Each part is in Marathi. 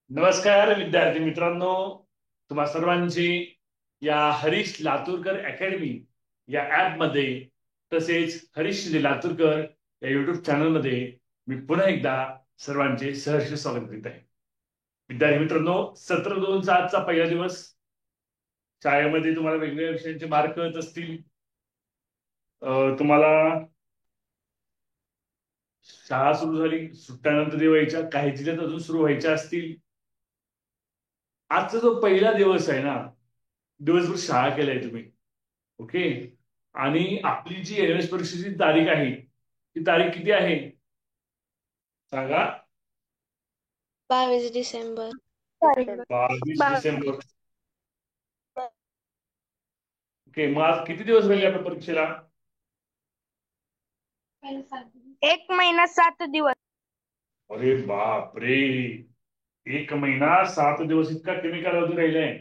नमस्कार विद्यार्थी मित्रांनो, तुम्हा सर्वांची या हरीश लातूरकर अकॅडमी या ॲपमध्ये तसेच हरीश शिंदे लातूरकर या युट्यूब चॅनलमध्ये मी पुन्हा एकदा सर्वांचे सहर्ष स्वागत करीत आहे. विद्यार्थी मित्रांनो, 17/2/7चा पहिला दिवस. शाळेमध्ये तुम्हाला वेगवेगळ्या विषयांचे मार्क कळत असतील. तुम्हाला शाळा सुरू झाली, सुट्ट्यानंतर व्हायच्या, काही जिल्ह्यात अजून सुरू व्हायच्या असतील. आजचा जो पहिला दिवस आहे ना, दिवसभर शाळा केलाय तुम्ही. ओके. आणि आपली जी एनएस परीक्षेची तारीख आहे, ती तारीख किती आहे सांगा? 22 डिसेंबर. 22 डिसेंबर. ओके, मग आज किती दिवस राहिले आपल्या परीक्षेला? 1 महिना 7 दिवस. अरे बाप रे, 1 महिना 7 दिवस इतका कमी कालावधी राहिलाय.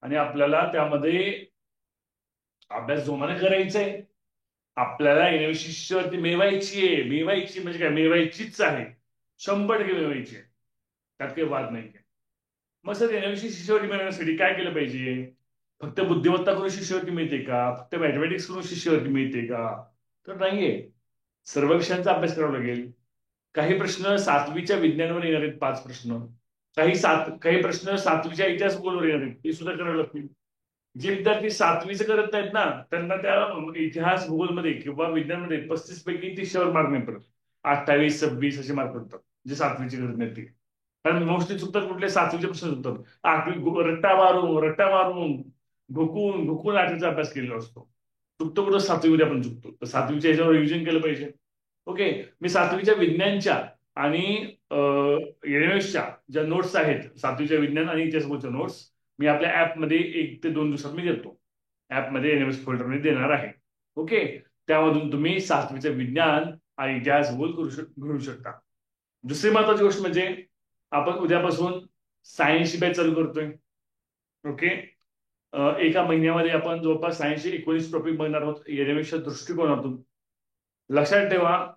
आणि आपल्याला त्यामध्ये अभ्यास जोमाने करायचा आहे. आपल्याला एनएसची शिष्यवृत्ती मिळवायची आहे. मिळवायची म्हणजे काय, मिळवायचीच आहे. 100% मिळवायची आहे, त्यात काही वाद नाही. मग सर एनएसची शिष्यवृत्ती मिळवण्यासाठी काय केलं पाहिजे? फक्त बुद्धिमत्ता करून शिष्यवृत्ती मिळते का? फक्त मॅथमॅटिक्स करून शिष्यवृत्ती मिळते का? तर नाहीये. सर्व विषयांचा अभ्यास करावा लागेल. काही प्रश्न 7वीच्या विज्ञानावर येणार आहेत, 5 प्रश्न. काही प्रश्न 7वीच्या इतिहास भूगोलवर येणार आहेत, ते सुद्धा करावे लागतील. जे विद्यार्थी 7वीचं करत नाहीत ना, त्यांना त्या इतिहास भूगोलमध्ये किंवा विज्ञानमध्ये 35 पैकी 30वर मार्क नाही पडत. 28, 26 असे मार्क पडतात जे 7वीचे करत नाहीत ते. कारण मोस्टली चुकतात कुठले, 7वीचे प्रश्न चुकतात. रट्टा मारून घुकून घुकून 8वीचा अभ्यास केलेला असतो. चुकतो कुठं, 7वीमध्ये आपण चुकतो. तर 7वीच्या ह्याच्यावर रिव्हिजन केलं पाहिजे. ओके. मी 7वीच्या विज्ञानच्या आणि एनएसच्या ज्या नोट्स आहेत, 7वीच्या विज्ञान आणि इतिहासाच्या नोट्स, मी आपल्या ऍपमध्ये 1 ते 2 दिवसात मी देतो. ऍपमध्ये एनएस फोल्डरमध्ये देणार आहे. ओके. त्यामधून तुम्ही 7वीचं विज्ञान आणि इतिहास घेऊ शकता. दुसरी महत्वाची गोष्ट म्हणजे आपण उद्यापासून सायन्सची बॅच चालू करतोय. ओके. एका महिन्यामध्ये आपण जवळपास सायन्सचे 19 टॉपिक बघणार आहोत एनएसच्या दृष्टिकोनातून. लक्षात ठेवा,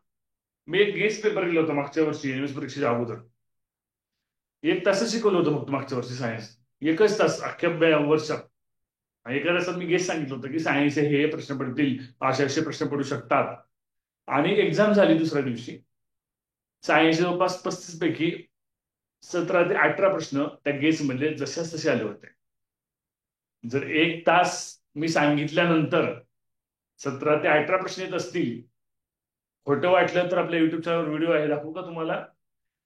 मी एक गेस्ट पेपर लिहिला होता मागच्या वर्षी एनएस परीक्षेच्या अगोदर. 1 तास शिकवलं होतं फक्त मागच्या वर्षी सायन्स. 1च तास अख्ख्या वर्षात. एका तासात मी गेस्ट सांगितलं होतं की सायन्स हे प्रश्न पडतील, असे प्रश्न पडू शकतात. आणि एक्झाम झाली दुसऱ्या दिवशी. सायन्सचे जवळपास 35 पैकी 17 ते 18 प्रश्न त्या गेस्ट मधले जशाच तसे आले होते. जर 1 तास मी सांगितल्यानंतर 17 ते 18 प्रश्न येत असतील, खोटं वाटलं तर आपल्या युट्यूब चॅनलवर व्हिडिओ आहे, दाखवू का तुम्हाला?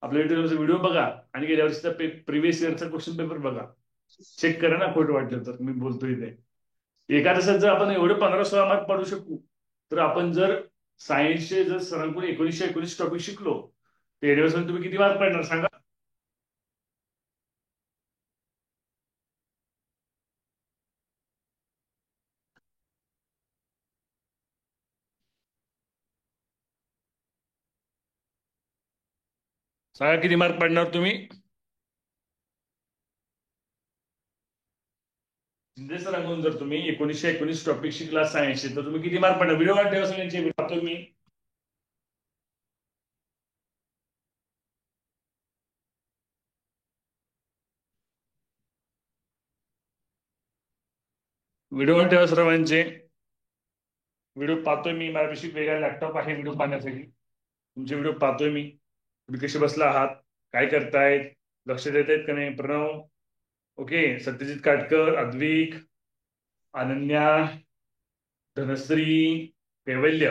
आपल्या युट्यूबचा व्हिडिओ बघा आणि गेल्या वर्षीचा प्रिव्हियस इयरचा क्वेश्चन पेपर बघा. चेक करा ना, खोटं वाटलं तर मी बोलतोय ते. एका तासात जर आपण एवढे 15-16 मार्क पाडू शकू, तर आपण जर सायन्सचे जर सरांकडून 1919 टॉपिक शिकलो, तर एडव्हान्समध्ये तुम्ही किती मार्क पाडणार सांगा? सांगा किती मार्क पाडणार तुम्ही? शिंदे सरांकडून जर तुम्ही 1919 टॉपिक शिकला सायन्सचे, तर तुम्ही किती मार्क पाडणार? व्हिडिओ ठेवा सगळ्यांचे, पाहतो मी. व्हिडिओ ठेवा सर्वांचे. व्हिडिओ पाहतोय मी, माझ्यापाशी वेगळा लॅपटॉप आहे व्हिडिओ पाहण्यासाठी. तुमचे व्हिडिओ पाहतोय मी. तुम्ही कसे बसला आहात, काय करतायत, लक्ष देत आहेत का नाही? प्रणव, ओके, सत्यजित काटकर, अद्विक, अनन्या, धनश्री, कैवल्य.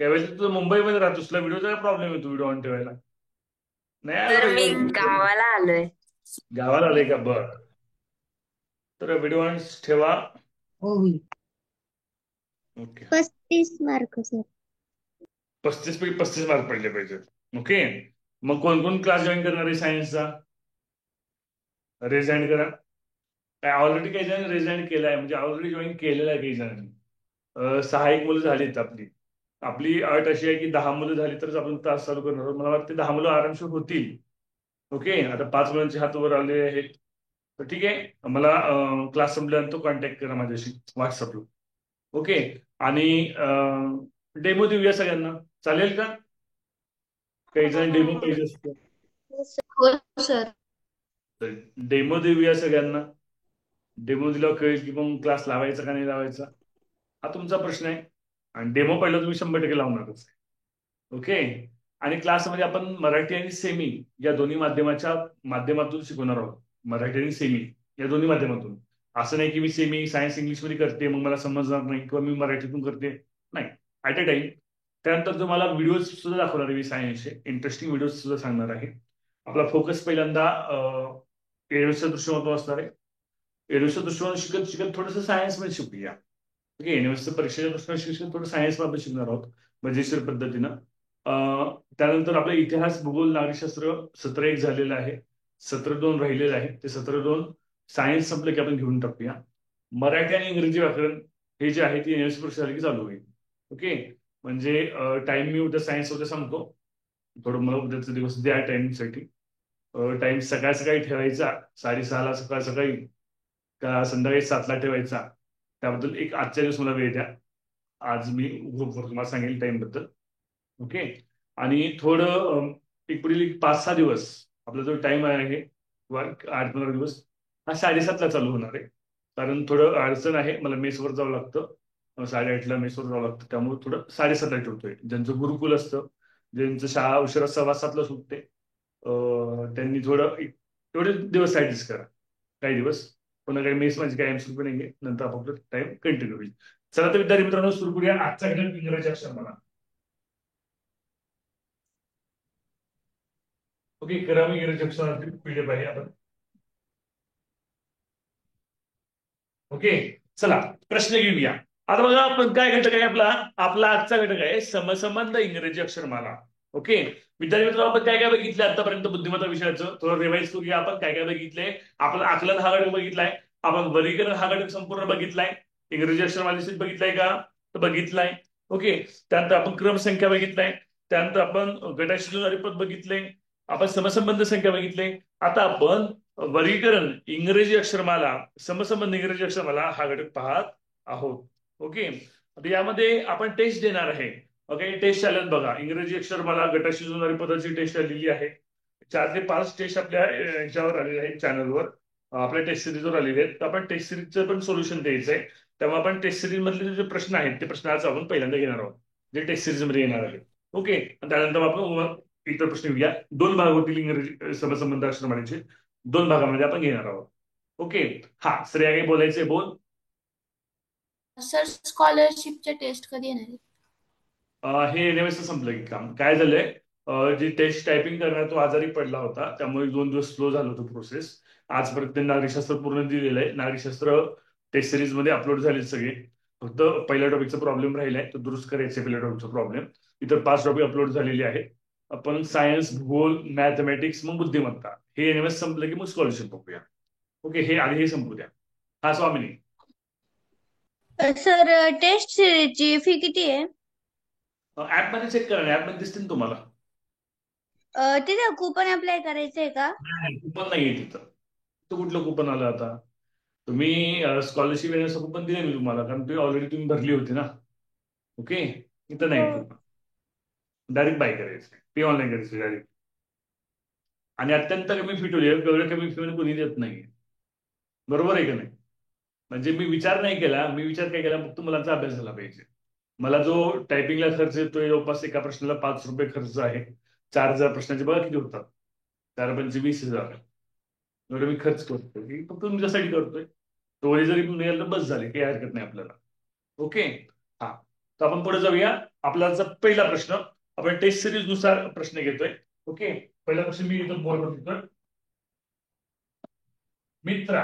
कैवल्य तू मुंबईमध्ये राहतोस, तुला व्हिडिओचा काय प्रॉब्लेम येतो व्हिडिओ ऑन ठेवायला? नाही आला तर मी पाहिजे. गावाला आलोय. गावाला आले का? बर. तर व्हिडिओ ऑन ठेवा. ओके. 35 mark sir. 35 पैकी 35 मार्क पडले पाहिजे. ओके. मग कोण कोण क्लास जॉईन करणार आहे सायन्सचा? रेज हँड करा. काय ऑलरेडी काही जण रेज हँड केलाय, म्हणजे ऑलरेडी जॉईन केलेलं आहे काही जणांनी. 6 मुलं झालीत आपली. आपली अट अशी आहे की 10 मुलं झाली तरच आपण तास चालू करणार आहोत. मला वाटते 10 मुलं आरामशीर होतील. ओके. आता 5 मुलांचे हात वर आले आहेत, तर ठीक आहे. मला क्लास संपल्यानंतर कॉन्टॅक्ट करा माझ्याशी व्हॉट्सअपला. ओके. आणि डेमो देऊया सगळ्यांना, चालेल का? काही जण डेमो पाहिजे असतो. हो सर. तर डेमो देऊया सगळ्यांना. डेमो दिल्यावर कळेल की मग क्लास लावायचा का नाही लावायचा, हा तुमचा प्रश्न आहे. आणि डेमो पहिला तुम्ही 100% लावणारच आहे. ओके. आणि क्लासमध्ये आपण मराठी आणि सेमी या दोन्ही माध्यमातून शिकवणार आहोत. मराठी आणि सेमी या दोन्ही माध्यमातून. असं नाही की मी सेमी सायन्स इंग्लिशमध्ये करते मग मला समजणार नाही, किंवा मी मराठीतून करते, नाही. At a time. त्यानंतर तुम्हाला व्हिडिओज सुद्धा दाखवणार आहे मी सायन्सचे, इंटरेस्टिंग व्हिडिओज सुद्धा सांगणार आहे. आपला फोकस पहिल्यांदा एरियसचं दृश्यमत्व असणार आहे. एरियसचं दृष्टिकोन शिकत शिकत थोडंसं सायन्समध्ये शिकूया. ओके. युनिव्हर्सिटी परीक्षेच्या दृष्टीने शिक्षण थोडं सायन्समध्ये शिकणार आहोत मजेशीर पद्धतीनं. त्यानंतर आपला इतिहास, भूगोल, नागरिकशास्त्र सत्र 1 झालेलं आहे. सत्र 2 राहिलेलं आहे. ते सत्र 2 सायन्स संपलं की आपण घेऊन टाकूया. मराठी आणि इंग्रजी व्याकरण हे जे आहे ते युनिव्हर्सिटी परीक्षा झाली की चालू होईल. ओके. म्हणजे टाइम मी उद्या सायन्स उद्या सांगतो. थोडं मला उद्याचा दिवस द्या टाइमिंगसाठी. टाइम सकाळ सकाळी ठेवायचा, 6:30ला सकाळ सकाळी का संध्याकाळी 7ला ठेवायचा, त्याबद्दल एक आजच्या दिवस मला वेळ द्या. आज मी ग्रुपवर तुम्हाला सांगेल टाइम बद्दल. ओके. आणि थोडं एक पुढील 5-6 दिवस आपला जो टाइम आहे किंवा 8-15 दिवस हा 7:30ला चालू होणार आहे. कारण थोडं अडचण आहे, मला मेसवर जावं लागतं. 8:30ला मेसवर जावं लागतं, त्यामुळे थोडं 7:30ला ठेवतोय. ज्यांचं गुरुकुल असतं, ज्यांचं शाळा उशिरा 7:15ला सुटते, त्यांनी थोडं तेवढे दिवस ऍडजस्ट करा. काही दिवस पुन्हा काही मेस माझी काही सुरू नाही, नंतर आपापलं टाइम कंटिन्यू होईल. चला तर विद्यार्थी मित्रांनो सुरू करूया आजचा घटक इंग्रजी अक्षर मला. ओके. करा मी इंग्रजी अक्षरातील पीडीएफ आहे आपण. ओके. चला प्रश्न घेऊया. आता बघा आपण काय घटक आहे आपला. आपला आजचा घटक आहे समसंबंध इंग्रजी अक्षरमाला. ओके. विद्यार्थी मित्रांनो आपण काय काय बघितलं आतापर्यंत बुद्धिमत्ता विषयाचं थोडं रिवाइज करूया. आपण काय काय बघितलंय. आपण आकलन हा घटक बघितलाय. आपण वर्गीकरण हा घटक संपूर्ण बघितलाय. इंग्रजी अक्षरमालेशीच बघितलाय का, तर बघितलाय. ओके. त्यानंतर आपण क्रमसंख्या बघितलाय. त्यानंतर आपण गटाशी जुळणारे पद बघितले. आपण समसंबंध संख्या बघितले. आता आपण वर्गीकरण इंग्रजी अक्षरमाला, समसंबंध इंग्रजी अक्षरमाला हा घटक पाहत आहोत. ओके. आता यामध्ये आपण टेस्ट देणार आहे. ओके. टेस्ट आल्यात बघा. इंग्रजी अक्षरमाला गटाशी जुळणारी पदाची टेस्ट आलेली आहे. 4 ते 5 टेस्ट आपल्या ह्याच्यावर आलेले आहेत चॅनलवर, आपल्या टेस्ट सिरीजवर आलेले आहेत. तर आपण टेस्ट सिरीजचं पण सोल्युशन द्यायचं आहे. त्यामुळे आपण टेस्ट सिरीज मधले जे प्रश्न आहेत ते प्रश्न आज आपण पहिल्यांदा घेणार आहोत, जे टेस्ट सिरीज मध्ये येणार आहेत. ओके. त्यानंतर आपण इतर प्रश्न घेऊया. 2 भाग होतील इंग्रजी समसंबंध अक्षरमालेचे. 2 भागामध्ये आपण घेणार आहोत. ओके. हा श्रेया काही बोलायचंय बोल. सर स्कॉलरशिपच्या टेस्ट कधी येणार आहे? हे एनएमएसचं संपलं की काम. काय झालंय, जी टेस्ट टायपिंग करणार तो आजारी पडला होता, त्यामुळे 2 दिवस स्लो झालं होतं प्रोसेस. आजपर्यंत त्यांनी नागरिकशास्त्र पूर्ण दिलेलं आहे. नागरिकशास्त्र टेस्ट सिरीज मध्ये अपलोड झाले सगळे. फक्त पहिल्या टॉपिकचा प्रॉब्लेम राहिलाय, तो दुरुस्त करायचा पहिल्या टॉपिकचा प्रॉब्लेम. इतर 5 टॉपिक अपलोड झालेले आहेत. आपण सायन्स, भूगोल, मॅथमॅटिक्स, मग बुद्धिमत्ता हे एनएमएस संपलं की मग स्कॉलरशिप बघूया. ओके. हे आधी हे संपू द्या. हा स्वामिनी. सर टेस्ट सिरीजची फी किती आहे? ऍपमध्ये चेक करा, ऍपमध्ये दिसतील तुम्हाला. तिथे कुपन अप्लाय करायचंय का? नाही कुपन नाहीये तिथं. तो कुठलं कुपन आलं आता. तुम्ही स्कॉलरशिप येण्याचं कुपन दिले मी तुम्हाला, कारण तुम्ही ऑलरेडी तुम्ही भरली होती ना. ओके. इथं नाही कुपन. डायरेक्ट बाय करायचं, पे ऑनलाईन करायचं डायरेक्ट. आणि अत्यंत कमी फी ठेवली, एवढ्या कमी फी मध्ये कोणी देत नाही. बरोबर आहे का नाही. म्हणजे मी विचार नाही केला, मी विचार काय केला, फक्त मुलांचा अभ्यास झाला पाहिजे. मला जो टायपिंगला खर्च येतोय जवळपास एका प्रश्नाला 5 रुपये खर्च आहे. 4,000 प्रश्नाचे बघा किती होतात. 4 × 5 = 20,000. एवढं मी खर्च करतोय, की फक्त तुमच्यासाठी करतोय. डोळे जरी मिळाले तर बस झाले, काही हरकत नाही आपल्याला. ओके. हा. तर आपण पुढे जाऊया. आपला पहिला प्रश्न आपण टेस्ट सिरीज नुसार प्रश्न घेतोय. ओके. पहिला प्रश्न मी इथं बोर्डवर घेतोय. मित्रा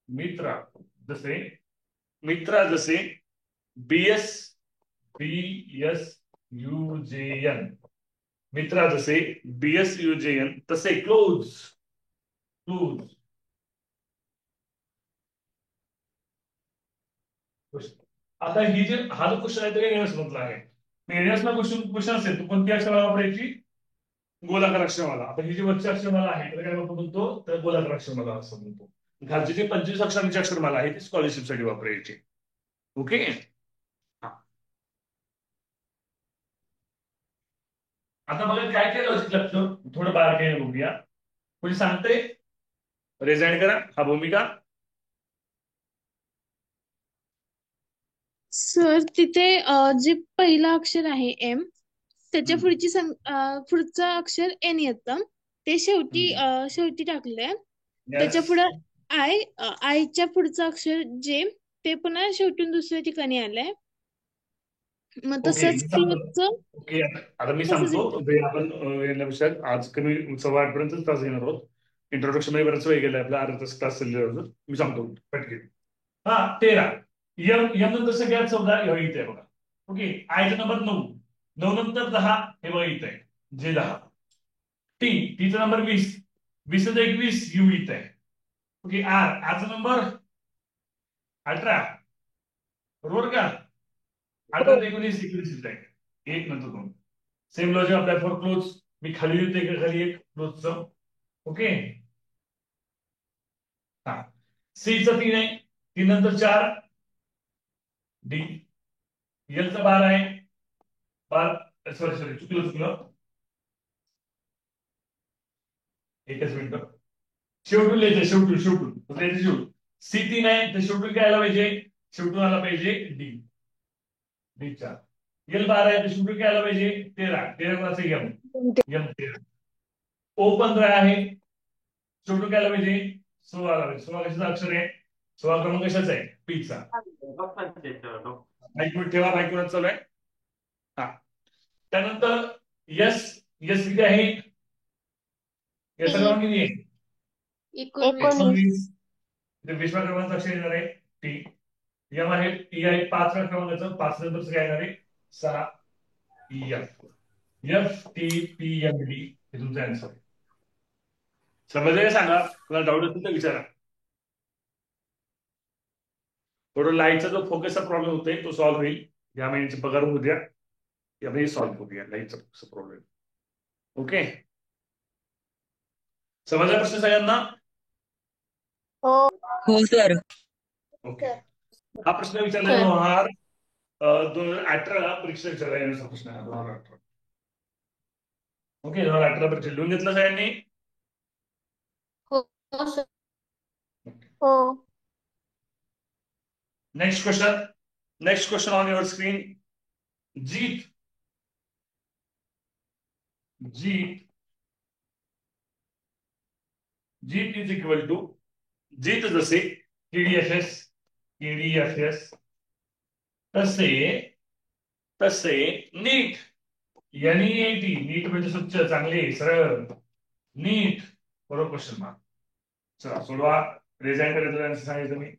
मित्रा जसे मित्रा जसे BS BSUJN. मित्रा जसे BSUJN तसे क्लोज क्लोज. आता ही जे हा जो क्वेश्चन आहे तो एनएस मधला आहे. एनएसला क्वेश्चन असेल तर कोणती अक्षराला वापरायची, गोलाकार अक्षरमाला. आता ही जी वरची अक्षरमाला आहे त्याला काय म्हणतो, तर गोलाकार अक्षरमाला असं म्हणतो. खालची जी 25 अक्षरांची अक्षरमाला आहे ती स्कॉलरशिपसाठी वापरायची. ओके. आता बघा काय काय लॉजिक लागतं थोडं बारकाईने बघूया. कोणी सांगते? रेझाईन करा हा भूमिका. सर तिथे जे पहिलं अक्षर आहे एम त्याच्या पुढचं अक्षर एन येतं ते शेवटी टाकलंय. त्याच्या पुढे आयच्या पुढचं अक्षर जे ते पुन्हा शेवटून दुसऱ्या ठिकाणी आलंय. मग तसंच क्लोजचं ओके आता मी तसंच सांगतो जे आपण या विषयात आज कमी 8:15 तास घेणार आहोत. इंट्रोडक्शन मध्ये बराच वेळ गेला आपला अर्धा तास तास मी सांगतो पटकन. हा 13 यम यम नंतर सगळ्यात 14 हे इथे आहे बघा. ओके आयचा नंबर 9 9 नंतर 10 हे बघा इथे आहे जे 10. टीचा नंबर 20 20 नंतर 21 यू इथे आहे. ओके आरचा नंबर 18 बरोबर का. 18 ते 19 इथे आहे 1 नंतर 2. Same logic apply for close. मी खाली लिहिते का खाली एक क्लोजचं. ओके हा सीचा 3 आहे 3 नंतर 4 डी एलचा 12 आहे 12 सॉरी चुकलं एकच मिनिट. शेवटून लिहायचं शेवटून सी 3 आहे तर शेवटून काय आला पाहिजे शेवटून आला पाहिजे डी डी4. एल 12 आहे तर शेवटून काय आला पाहिजे 13 कोणाचं एम 13. ओ 15 आहे शेवटून काय आला पाहिजे 16 आला पाहिजे. 16 कशाचा अक्षर आहे 16 क्रमांक कशाचा आहे पीचा. माईक ठेवा माईक कोणाच चालू आहे. हा त्यानंतर यस यस किती आहे यस क्रमांक किती आहे 19. 20व्या क्रमांकाचा अक्षर येणार आहे टी. यम आहे टी आहे 5व्या क्रमांकाचं 5 नंतर काय येणार आहे 6 F. F T P M D हे तुमचा आन्सर आहे. समजलं का सांगा तुला डाऊट असेल तर विचारा. थोडं लाईटचा जो फोकसचा प्रॉब्लेम होतोय तो सॉल्व्ह होईल या महिन्याची पगार होऊ द्या या महिन्यात सॉल्व्ह होऊ द्या लाईटचा प्रॉब्लेम. ओके समजला प्रश्न सगळ्यांना. हो सर. ओके हा प्रश्न विचारला होणार 2018 परीक्षा विचारला येण्याचा प्रश्न आहे 2018. ओके 2018 परीक्षा लिहून घेतलं सगळ्यांनी. हो सर. हो next question on your screen. जीत इज इक्वल टू जीत जसे केडीएफएस तसे नीट एनईएटी नीट म्हणजे स्वच्छ चांगले सरळ नीट बरोबर क्वेश्चन मार्क. चला सोडवा रिझाईन करायचं सांगायचं मी.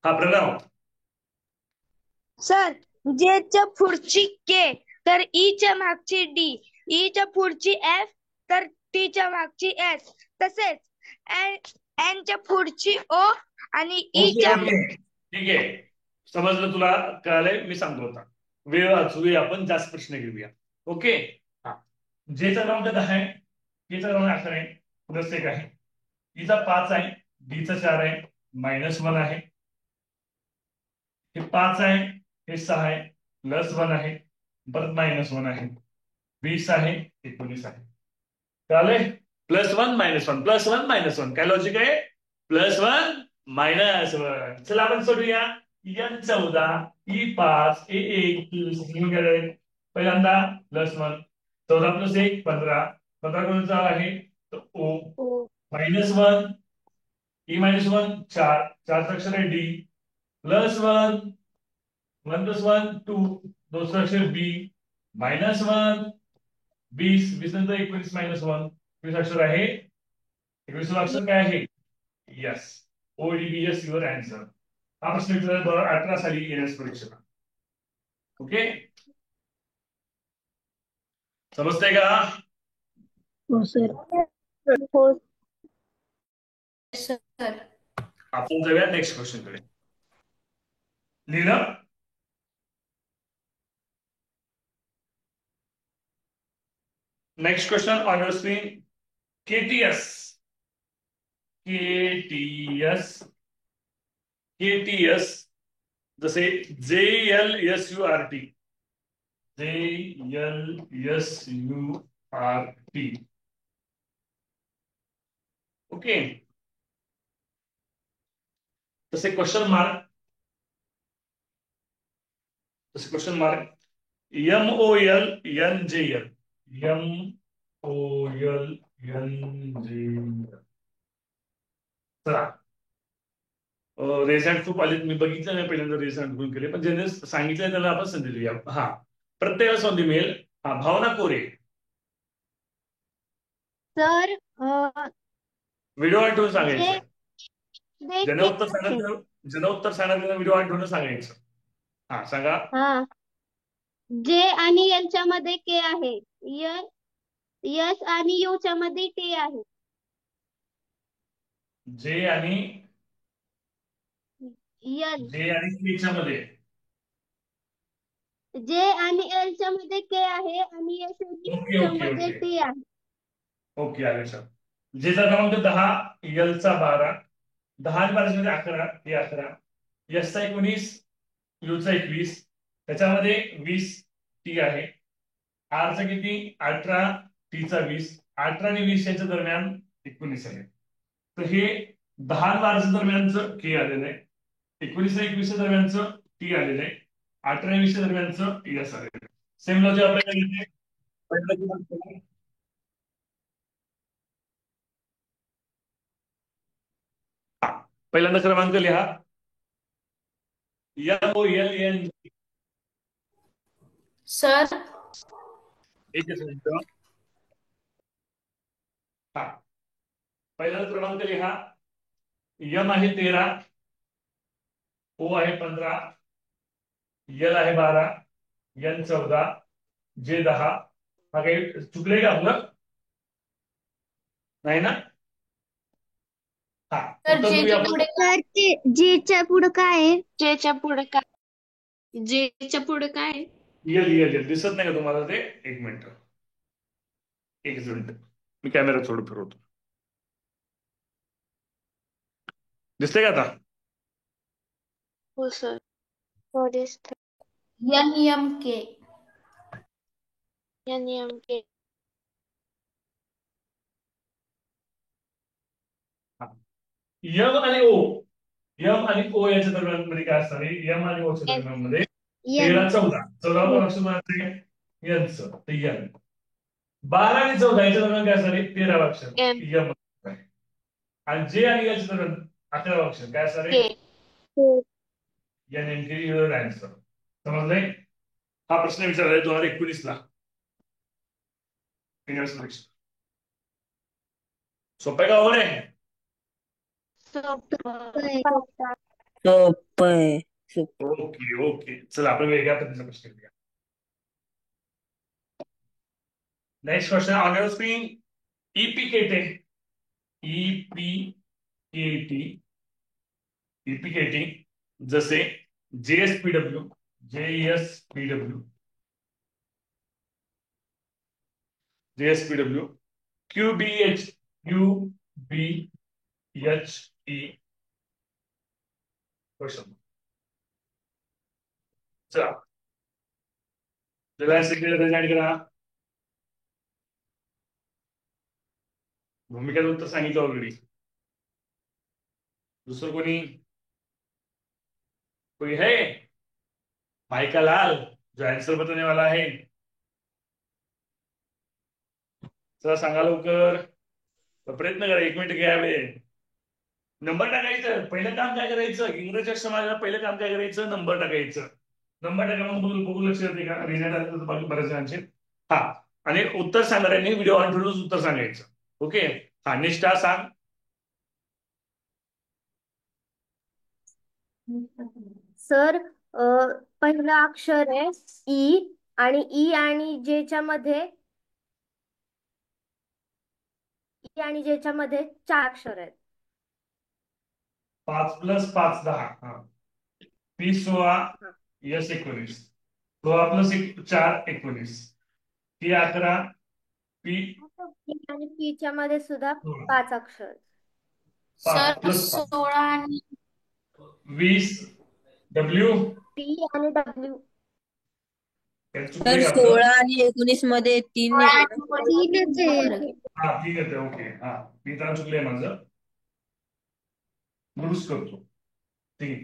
हा प्रणव सर जेच्या पुढची के तर ईच्या मागची डी ईच्या पुढची एफ तर टीच्या मागची एस तसेच एनच्या पुढची ओ आणि ईच्या ठीक आहे समजलं तुला कळालंय. मी सांगतो होता वेळ वाचूया आपण जास्त प्रश्न घेऊया. ओके हा जेचा क्रमांक 10 आहे केचा क्रमांक 11 आहे प्लस 1 आहे ईचा 5 आहे डीचा 4 आहे -1 आहे हे 5 आहे हे 6 आहे +1 आहे परत -1 आहे 20 आहे 19 आहे. कळालंय +1 -1 +1 -1 काय लॉजिक आहे +1 -1. चला आपण सोडूया. एन 14 ई 5 ए 1 पहिल्यांदा +1 14 + 1 15 15 कोणचा आहे ओ -1 ई -1 4 4चा अक्षर आहे डी +1 1 + 1 2 2चा अक्षर बी -1 20 20 नंतर 19 -1 21 अक्षर आहे 21 अक्षर काय आहे यस ओडीबीएस युअर आन्सर. हा प्रश्न विचारला 2018 साली येण्यास परीक्षेला. ओके समजतंय का. हो सर. हो सर. आपण जाऊया नेक्स्ट क्वेश्चन कडे. लिहिलं next question on your screen. KTS जसे JLSURT JLSURT. ओके. तसे क्वेश्चन मार्क MOLNJL. MOLNJL. चला, रेझल्ट खूप आले, मी बघितलं नाही पहिल्यांदा रेझल्ट गुण केले, पण ज्यांनी सांगितलं त्याला आपण संधी देऊया. हा, प्रत्येक संधी मिळेल. हा, भावना कोरे. सर व्हिडिओ आठवून सांगायचं. जे ज्यानं उत्तर सांगितलं व्हिडिओ आठवून सांगायचं. हा, सांगा. हा जे आणि एलच्या मध्ये के आहे. यस आणि यू च्या मध्ये टी आहे. जे आणि यल टीच्या मध्ये. जे आणि एल च्या मध्ये के आहे आणि एस आणि ओके च्या ओके मध्ये ओके टी आहे. ओके, आले सर. जेचा क्रमांक 10, एलचा 12, 10 आणि 12 मध्ये 11, हे 11, एसचा 19, यूचा 21, त्याच्यामध्ये 20 टी आहे. आरचा किती? 18, टीचा 20, 18 आणि 20 याच्या दरम्यान 19 आहे. तर हे 10 आणि 12 दरम्यानचं के आलेलं आहे, 19 आणि 21 दरम्यानचं टी आलेलं आहे, 18 आणि 20 दरम्यानचं एस आलेलं आहे. सेम लॉजिक आपल्याला इथे पहिल्यांदा क्रमांक लिहा. MOLN. सर एकच मिनिट. हा, पहिल्यांदा क्रमांक लिहा. M आहे 13, O आहे 15, L आहे 12, N 14, J 10. हा, काही चुकलंय का आपलं? नाही ना? हा, सर उत्तर जे देऊया च्या आपण. पुढे तर जेच्या पुढे काय आहे? जेच्या पुढे काय? जेच्या पुढे काय आहे? यल दिसत नाही का तुम्हाला ते? एक मिनिट. मी कॅमेरा थोडं फिरवतो. दिसतंय का आता? हो सर. NMK. NMK. यम आणि ओ. यम आणि ओ याच्या दरम्यान मध्ये काय असणार आहे? यम आणि ओच्या दरम्यान मध्ये 13, 14. 14 अक्षर म्हणायचं यनचं, ते यन. 12 आणि 14 याच्या दरम्यान काय असणार आहे? 13 अक्षर एम. यम. आणि जे आणि याच्या दरम्यान 11 अक्षर काय असणार आहे? NMK. Your answer. समजलंय? हा प्रश्न विचारलाय 2019 ला. सोपं का अवघड आहे? ओके ओके, चला आपण वेगळ्या पद्धतीचा प्रश्न घेऊया. Next question on your screen. EPKT. EPKT. EPKT जसे JSPW, QBH, क्वेश्चन. चला, रिलायन्स सेक्रेटरी करा. भूमिकेचं उत्तर सांगितलं ऑलरेडी. दुसरं कोई है भाई का लाल जो आंसर बताने वाला है? चला सांगा लवकर. प्रयत्न करा, 1 मिनिट घ्या वेळ. नंबर टाकायचं. पहिलं काम काय करायचं? इंग्रजी अक्षर पहिलं काम काय करायचं? नंबर टाकायचं. नंबर टाका, मग बघू लक्ष येते का? रिझल्ट बऱ्याच जणांचे. हा, आणि उत्तर सांगणाऱ्यांनी व्हिडिओ ऑन ठेवूनच उत्तर सांगायचं. ओके. हा, निष्ठा सांग. सर पहिलं अक्षर आहे ई आणि जेच्या मध्ये 4 अक्षर आहेत. 5 + 5 10. हा, P 16, S 19, 16 + 4 19, P 11, P आणि पीच्या मध्ये सुद्धा 5 अक्षर. 5 सर + 5 16 आणि 20, W टी आणि डब्ल्यू. यात तर चुकलंय आपलं 16 आणि 19 मध्ये 3 येते ना? तीनच आहे. फरक आहे. हा ठीक आहे ओके हा मी त्याला चुकलंय माझं दुरुस्त करतो 3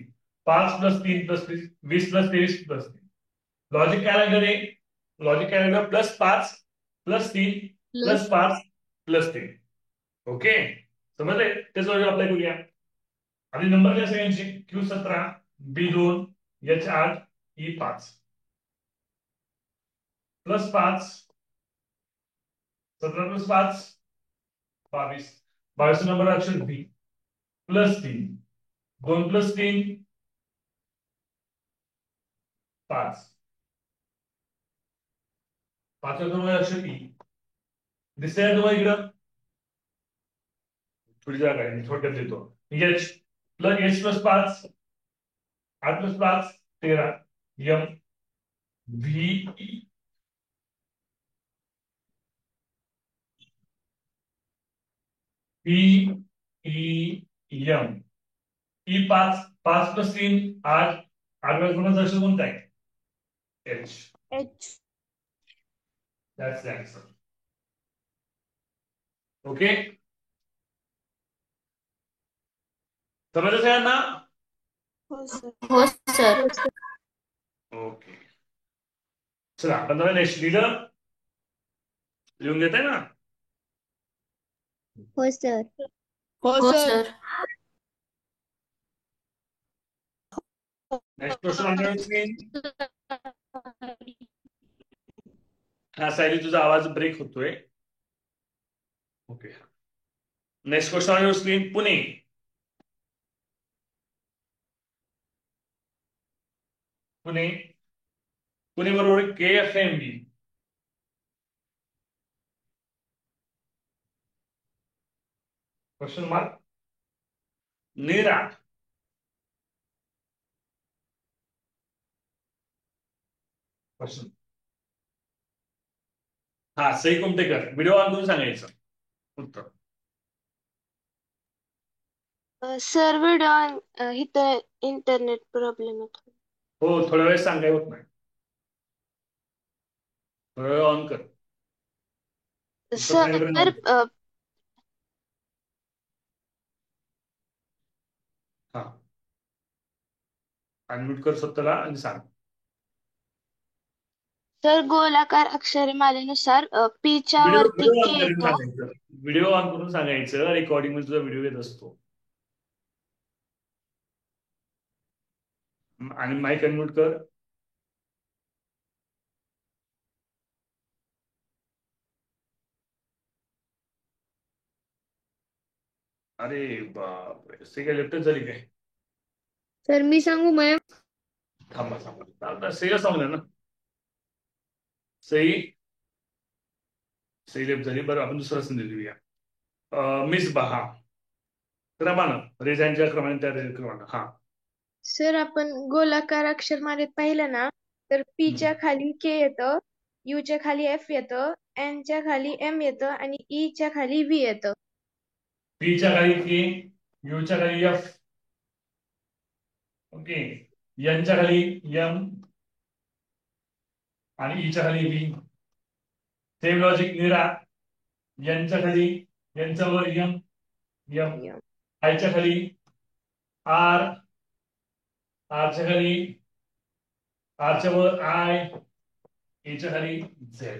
5 + 3 + 30 20 + 23 + 3 लॉजिक काय लागलं रे लॉजिक काय लागलं +5 +3 +5 +3 ओके समजले तेच लॉजिक अप्लाय करूया आणि नंबर काय सगळ्यांचे Q17 B2 H8 E5 +5 17 + 5 22 22 number अक्षर बी +3 2 + 3 5 5 नंबर अक्षर ई दिसतंय तुम्हाला इकडं थोडी जागा आहे थोडक्यात देतो H + 5 8 + 5 13 M V P E M E5 5 + 3 8 8 कोणाचा अक्षर कोणता आहे H H. That's the answer. Okay समजलं सगळ्यांना हो सर. हो सर. ओके चला आपण जरा नेक्स्ट लिहिलं लिहून घेताय ना हो सर. हो हो sir. Sir. Next question on your screen हा सायली तुझा आवाज ब्रेक होतोय okay next question on your screen Pune Pune Pune बरोबर KFMB question mark Nira question हा सई कुमटेकर व्हिडिओ ऑन करून सांगायचं उत्तर सर व्हिडिओ इथं इंटरनेट प्रॉब्लेम येतो. हो थोड्या वेळ सांगाय होत नाही थोडा वेळ ऑन कर उत्तर सर सांगितलं हा अनम्यूट कर स्वतःला आणि सांग सर गोलाकार अक्षरमालेनुसार P च्या व्हिडिओ वरती व्हिडिओ K ऑन करून येतो. सांगायचं व्हिडिओ ऑन करून सांगायचं रेकॉर्डिंग मध्ये तुझा व्हिडिओ येत असतो आणि माईक अनम्यूट कर अरे बापरे सई काय लेफ्टच झाली काय सर मी सांगू मॅम थांबा सईला सांगलं ना सई सई लेफ्ट झाली बरं आपण दुसरा संधी देऊया मिस बहा क्रमानं रेजांच्या क्रमाने त्या क्रमानं हा सर आपण गोलाकार अक्षरमालेत पाहिलं ना तर P च्या खाली K येतं, U च्या खाली F येतं, N च्या खाली M येतं आणि E च्या खाली V येतं. P च्या खाली K U च्या खाली F ओके N च्या खाली M आणि E च्या खाली V सेम लॉजिक निरा N च्या खाली N च्या वर M M I च्या खाली R R च्या खाली R च्या वर I A च्या खाली Z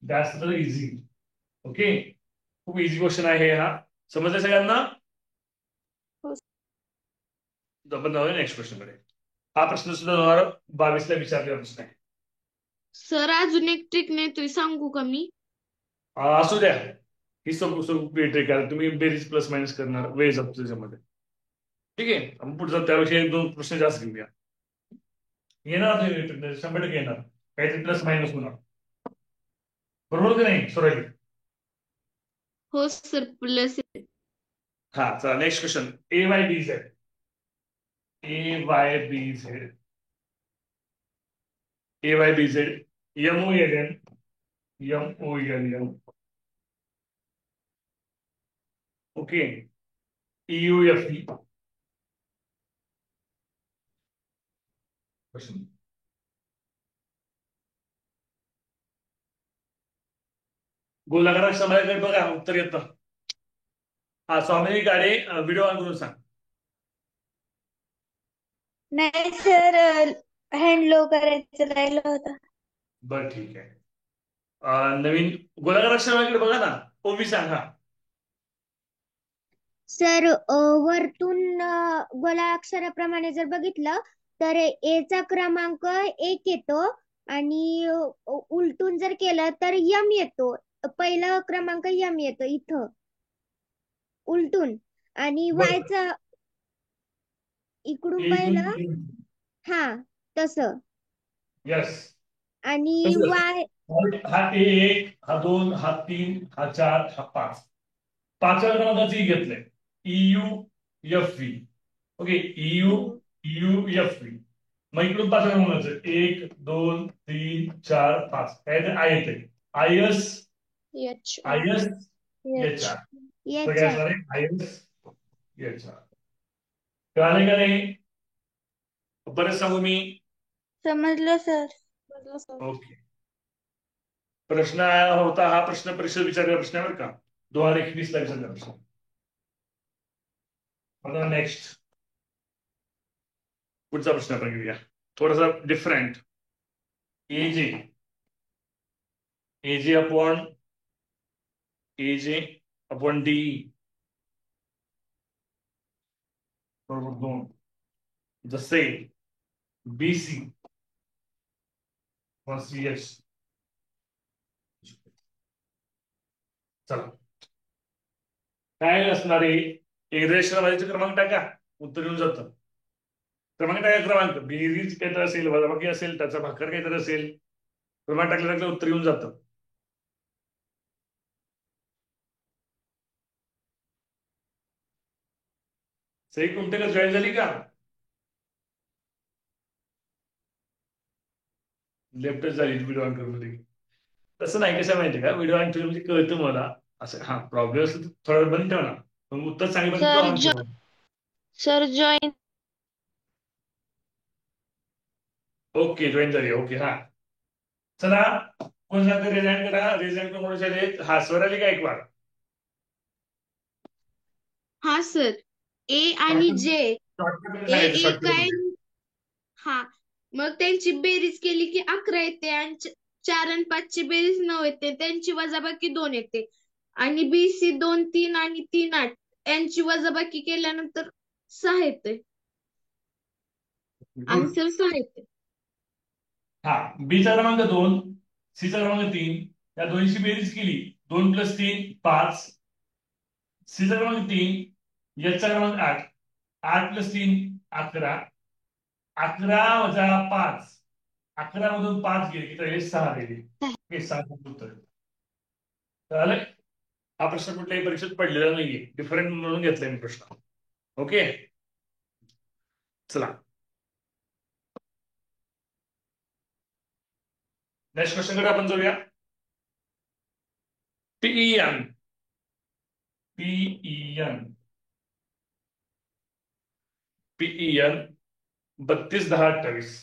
जास्त इझी ओके खूप इझी क्वेश्चन आहे हा समजलं सगळ्यांना हो. आपण जाऊया नेक्स्ट क्वेश्चन कडे हा प्रश्न सुद्धा 2022 ला विचारलेला प्रश्न आहे सर अजून एक ट्रिक नाही तुम्ही सांगू का मी असू द्या ही सब ट्रिक आहे तुम्ही बेरीज प्लस मायनस करणार वेळ जातो त्याच्यामध्ये ठीक आहे आपण पुढचा त्याविषयी 1-2 प्रश्न जास्त घेऊया येणार 100% येणार काहीतरी प्लस मायनस होणार बरोबर की नाही सोराई हो सर प्लस हा चला next question AYBZ AYBZ AYBZ MOLN okay EUFE question गोलाकार अक्षरामध्ये बघा उत्तर येतं. हा स्वामिनी गाडे व्हिडिओ ऑन करून सांग. नाही सर, हँड लो करायचं राहिलं होतं. बरं ठीक आहे. नवीन गोलाकार अक्षरामध्ये बघा ना, ओवी सांगा. सर, वरतून गोलाक्षराप्रमाणे जर बघितलं तर एचा क्रमांक 1 येतो आणि उलटून जर केलं तर यम येतो. पहिला क्रमांक यम येतो इथं उलटून, आणि वायचा इकडून पाहिलं. हा, तसं. यस. आणि वाय हा 1, हा 2, हा 3, हा 4, हा 5. 5व्या क्रमांकाचं घेतलंय EUFV. Okay, EUFV. मग इकडून 5व्या क्रमांकाचं 1, 2, 3, 4, 5 काय ते आय येते. IS HR. तर काय असणार आहे IS HR. कळाले का नाही? परत सांगू मी. समजलं सर. ओके. प्रश्न होता हा, प्रश्न परीक्षेत विचारलेला प्रश्न आहे बरं का, 2021 ला विचारलेला प्रश्न. आता नेक्स्ट पुढचा प्रश्न आपण घेऊया, थोडासा डिफरंट. एजे अपॉन डी बरोबर 2, जसे BC CH. चला काय असणार आहे, एकदा क्रमांक टाका, उत्तर येऊन जातं. क्रमांक टाका, क्रमांक बेरीज काहीतरी असेल, वजाबाकी असेल, त्याचा भाकर काहीतरी असेल, क्रमांक टाकल्यानंतर उत्तर येऊन जातं. सही कुमटेकर जॉईन झाली का? लेफ्टच झाली व्हिडिओ ऑन मध्ये. तसं नाही, कसं माहितीये का, व्हिडिओ ऑन म्हणजे कळतं मला असं. हा प्रॉब्लेम असेल तर थोडा वेळ बंद ठेवा ना, मग उत्तर सांगितलं ऑन ठेवा. Sir join. ओके, जॉईन झाली. ओके, हा चला, कोण सांगते रिझाईन करा. रिझाईन कोण झाले? हा, स्वराली गायकवाड. हा सर, ए आणि जे. शॉर्टकट ए सांगायचं, एक आहे. शॉर्टकट. हा, मग त्यांची बेरीज केली की 11 येते, आणि 4 आणि 5 ची बेरीज 9 येते, त्यांची वजाबाकी 2 येते. आणि BC 2, 3 आणि 3, 8 यांची वजाबाकी केल्यानंतर 6 येते. आन्सर 6 येते. हा, बीचा क्रमांक 2, सीचा क्रमांक 3, या दोनशी बेरीज केली, 2 + 3 5. सीचा क्रमांक 3, याचा क्रमांक 8, 8 + 3 11, 11 - 5, 11 मधून 5 गेले की राहिले 6 राहिले. हे 6 उत्तर. कळालं? हा प्रश्न कुठल्याही परीक्षेत पडलेला नाहीये, डिफरंट म्हणून घेतलाय मी प्रश्न. ओके, चला नेक्स्ट क्वेश्चन कडे आपण जाऊया. PEN 32 10 28.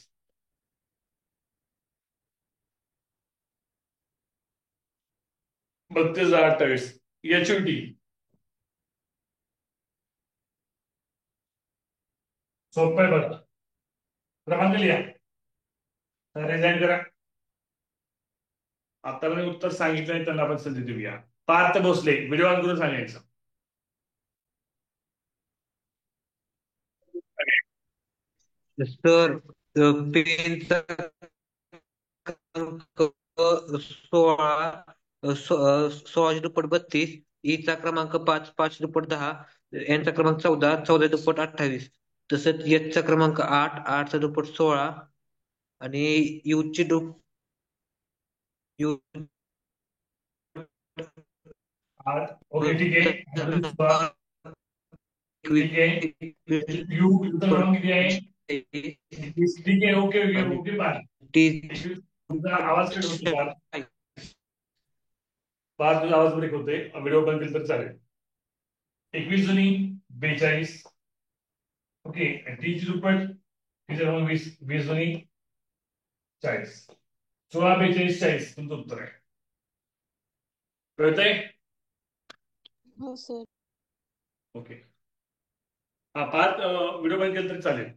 32 10 28 HUT. सोपं आहे बघा. क्रमांक लिहा, रिझाईन करा. आता मी उत्तर सांगितलं नाही, त्यांना आपण संधी देऊया. पार्थ भोसले, व्हिडिओ ऑन करून सांगायचं. सर, पेनचा क्रमांक 16 दुप्पट 32, ईचा क्रमांक 5 5 दुप्पट 10, यांचा क्रमांक 14 14 दुप्पट 28, तसंच एचचा क्रमांक 8 8 दुप्पट 16, आणि यूची यू ओके, ठीक आहे. ठीक आहे, यू क्रमांक किती आहे? ठीक आहे. Okay okay okay, bye. तुमचा आवाज कट होतो फार. तुझा आवाज ब्रेक होतोय, व्हिडिओ बंद केला तर चालेल. 21 जुनी 42. ओके, तीनची दुप्पट, तिच्या 20, 20 जुनी 40. 16 42 40 तुमचं उत्तर आहे. कळतंय? हो सर. ओके. हा पाच व्हिडिओ बंद केला तरी चालेल.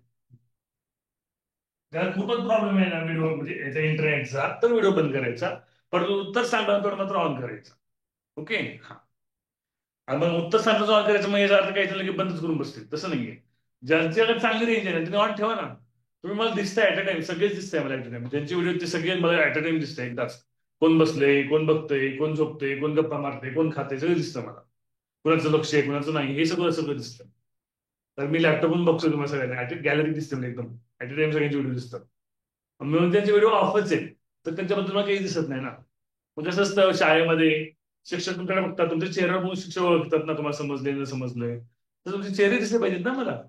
त्याला खूपच प्रॉब्लेम आहे ना व्हिडिओ म्हणजे याचा इंटरनेटचा, तर व्हिडिओ बंद करायचा. परंतु उत्तर सांगताना मात्र ऑन करायचं. ओके. हा. आणि मग उत्तर सांगताना ऑन करायचं, मग याचा अर्थ काही झालं की बंदच करून बसतील, तसं नाहीये. ज्यांच्याकडे चांगली रेंज आहे तुम्ही ऑन ठेवा ना. तुम्ही मला दिसताय ऍट अ टाइम, सगळेच दिसतंय मला ऍट अ टाइम. ज्यांचे व्हिडिओ ते सगळे मला ऍट अ टाइम दिसतंय एकदाच. कोण बसलंय, कोण बघतंय, कोण झोपतंय, कोण गप्पा मारतंय, कोण खातंय, सगळं दिसतं मला. कुणाचं लक्ष आहे, कुणाचं नाही, हे सगळं सगळं दिसतं. तर मी लॅपटॉपवरून बघतोय तुम्हाला सगळ्यांना गॅलरी दिसते मला एकदम ऍट अ टाइम सगळ्यांचे व्हिडिओ दिसतात. म्हणून त्यांचे व्हिडिओ ऑफच आहेत, तर त्यांच्याबद्दल मला काही दिसत नाही ना. मग कसं असतं शाळेमध्ये शिक्षक तुमच्याकडे बघतात, तुमच्या चेहऱ्यावर बघून शिक्षक ओळखतात ना, तुम्हाला समजले न समजलंय, तर तुमचे चेहरे दिसले पाहिजेत ना मला.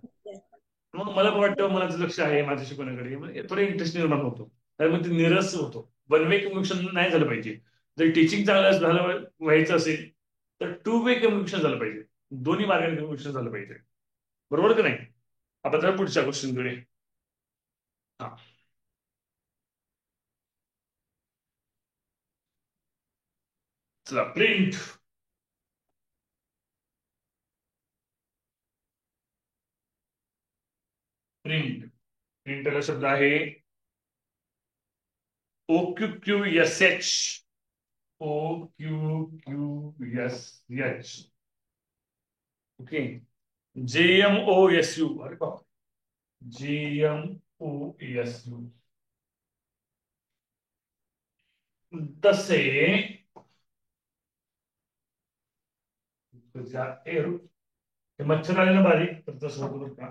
मग मला पण वाटतं मनाचं लक्ष आहे माझ्या शिकवण्याकडे, म्हणजे थोडं इंटरेस्ट निर्माण होतो. तर मग ते निरस होतो. वन वे कम्युनिकेशन नाही झालं पाहिजे. जर टीचिंग चांगलं झालं व्हायचं असेल तर टू वे कम्युनिकेशन झालं पाहिजे. दोन्ही मार्गाने कम्युनिकेशन झालं पाहिजे. बरोबर की नाही? आपण जरा पुढच्या क्वेश्चनकडे. हा. चला प्रिंट. प्रिंट प्रिंटरचा शब्द आहे OQQSH. OQQSH. ओके. JMOSU. अरे बाप. JMOSU. तसे हे मच्छर आले ना बारीक, तर तसं होतं बरं का.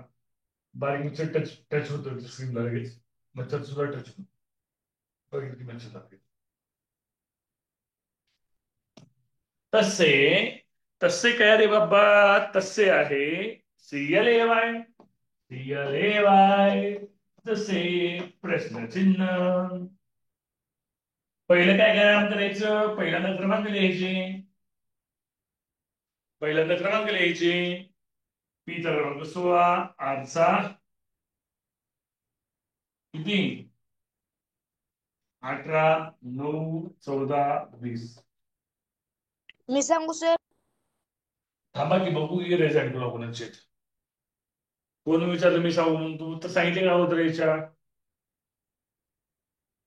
बारीक मच्छर टच टच होतो स्क्रीनला लगेच. मच्छर सुद्धा टच होतो. बघितली मच्छर लागते. तसे तसे काय रे बाबा, तसे आहे CLAY. CLAY. तसे प्रश्नचिन्ह. पहिलं काय काम करायचं, पहिल्यांदा क्रमांक लिहायचे. पहिल्यांदा क्रमांक लिहायचे. पीचा क्रमांक 16, आरचा किती 18, 9, 14, 20. मी सांगू सर? थांबा की बघू की रेझल्ट तुला कोणाचे आहेत. कोण विचारलं मी सांगू म्हणून, तू तर सांगितले का होतं रेच्या.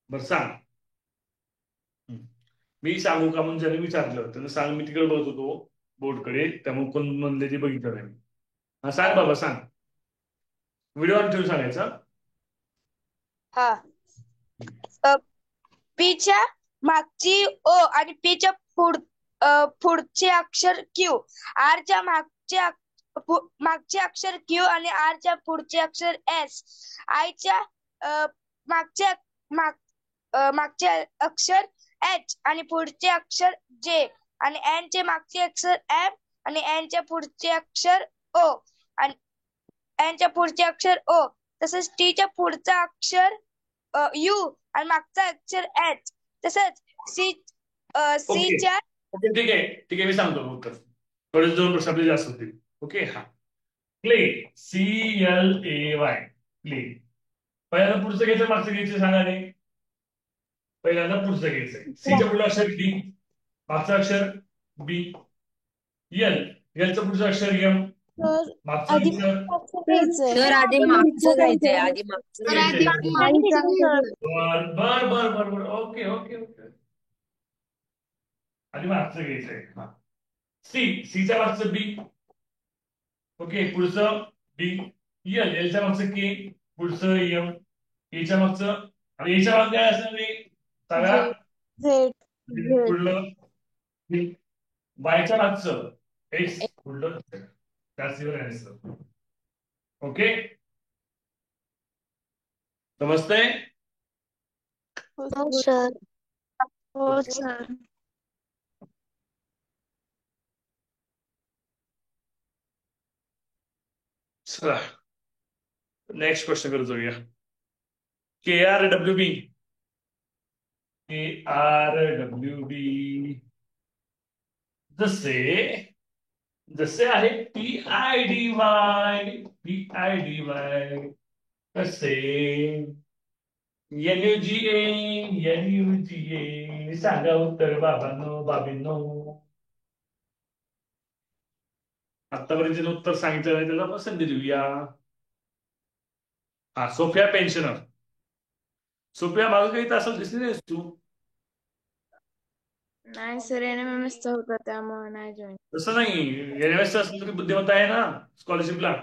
बरं सांग. मी सांगू का म्हणून ज्याने विचारलं त्यानं सांग, मी तिकडे बघत होतो बोर्डकडे, त्यामुळे कोण म्हणले ते बघितलं नाही. हा सांग बाबा सांग. व्हिडिओ ऑन ठेवून सांगायचा. हा. पीच्या मागची ओ आणि पीच्या पुढचे अक्षर क्यू. आरच्या मागचे अक्षर क्यू आणि आरच्या पुढचे अक्षर एस. आयच्या मागचे मागचे अक्षर एच आणि पुढचे अक्षर जे. आणि एन चे मागचे अक्षर एम आणि एन च्या पुढचे अक्षर ओ आणि एन च्या पुढचे अक्षर ओ. तसंच टी च्या पुढचा अक्षर यू आणि मागचा अक्षर एच. तसंच सी ओके च्या ओके ठीक आहे ठीक आहे, मी सांगतो उत्तर. थोडे 2 प्रश्न आपले जास्त होतील. ओके. हा. क्ले. CLAY. क्ले. पहिल्यांदा पुढचं घ्यायचं मागचं घ्यायचं सांगा रे. पहिल्यांदा पुढचं घ्यायचंय. सीच्या पुढलं अक्षर डी, मागचं अक्षर बी. एलचं पुढचं अक्षर एम, सर मागचं आधी अक्षर घ्यायचंय. सर आधी मागचं घ्यायचंय, आधी मागचं घ्यायचंय. घ्यायचंय. बर बर बर बर ओके ओके ओके. आधी मागचं घ्यायचंय. हा. सीच्या मागचं बी. ओके. पुढचं बी. एलच्या मागचं के, पुढचं एम, एच्या मागचं आणि एच्या मागचं काय असणार रे सगळ्या झेड. पुढलं वायच्या मागचं एक्स, पुढलं त्याच. ओके. समजतंय? हो सर. हो सर. चला नेक्स्ट क्वेश्चन कडे जाऊया. KRWB. KRWB. जसे जसे आहे PIDY. तसे NUGA. सांगा उत्तर बाबांनो बाबींनो. आतापर्यंत ज्याने उत्तर सांगितलं नाही त्याला आपण संधी देऊया. हा, सोफिया पेन्शनर. सोफिया, मागं काही तासाला दिसली नाहीस तू. नाही सर, NMMS चा होता त्यामुळे नाही जॉईन. तसं नाही, NMS असलं तरी बुद्धिमत्ता आहे ना स्कॉलरशिपला.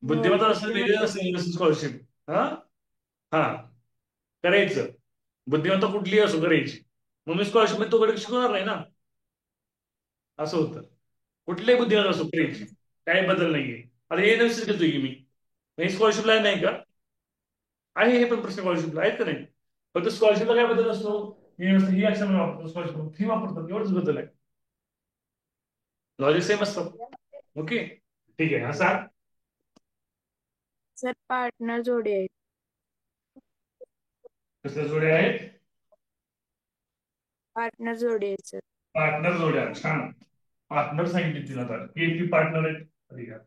बुद्धिमत्ता असलं वेगळं असेल स्कॉलरशिप. हा हा, करायचं. बुद्धिमत्ता कुठलीही असो करायची. मग मी स्कॉलरशिप मध्ये तो शिकवणार नाही ना, असं होतं. कुठल्याही बुद्धिमत्ता असो करायची, काही बदल नाहीये. आता हे नवीन घेतोय की मी स्कॉलरशिपला नाही का आहे, हे पण प्रश्न स्कॉलरशिपला आहेत का नाही. फक्त स्कॉलरशिपला काय बदल असतो, ही अक्षर वापरतो स्कॉलरशिप फी वापरतात, एवढंच बदल आहे. लॉजिक सेम असतं. ओके, ठीक आहे. हा सांग. सर पार्टनर जोडी आहेत. कसल्या जोड्या आहेत? पार्टनर जोडी आहेत सर. पार्टनर जोड्या. छान, पार्टनर सांगितले तिला. तर केपी पार्टनर आहेत. ठीक आहे.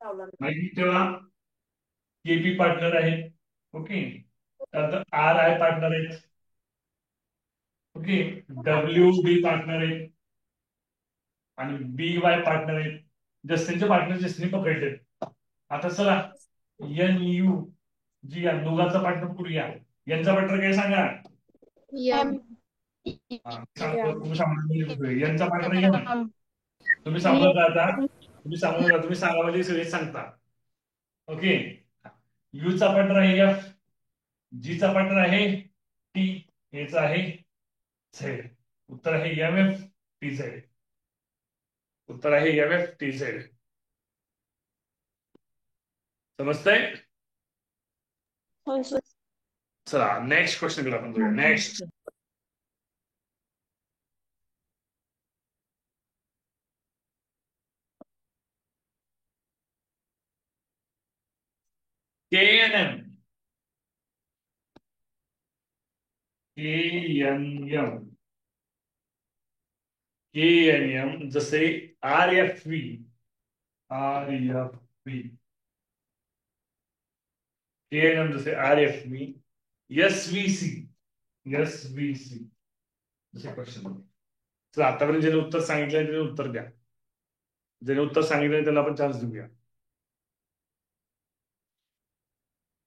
माहिती ठेवा, केपी पार्टनर आहे. ओके, त्यानंतर आर आय पार्टनर आहेत. ओके, डब्ल्यू बी पार्टनर आहेत आणि बी वाय पार्टनर आहेत. जस्टिनचे पार्टनर जस्टिन पकडले. आता चला एन यू जी अनुगाचा पार्टनर करूया. यांचा पार्टनर काय सांगा. तुम्ही सांगा यांचा पार्टनर एम. तुम्ही सांगत आता, तुम्ही सांगा म्हणजे सगळे सांगता. ओके, यूचा पार्टनर आहे एफ, जीचा पार्टनर आहे टी, एचा आहे झेड. उत्तर आहे एम एफ टी झेड. उत्तर आहे एम एफ टी झेड. समजतंय? चला नेक्स्ट क्वेश्चन कडे आपण जाऊया. Next, KNM. KNM जसे RFV, KNM जसे RFV, SVC जसे क्वेश्चन. चला आतापर्यंत ज्याने उत्तर सांगितलं त्याने उत्तर द्या. ज्याने उत्तर सांगितलं त्याला आपण चान्स देऊया.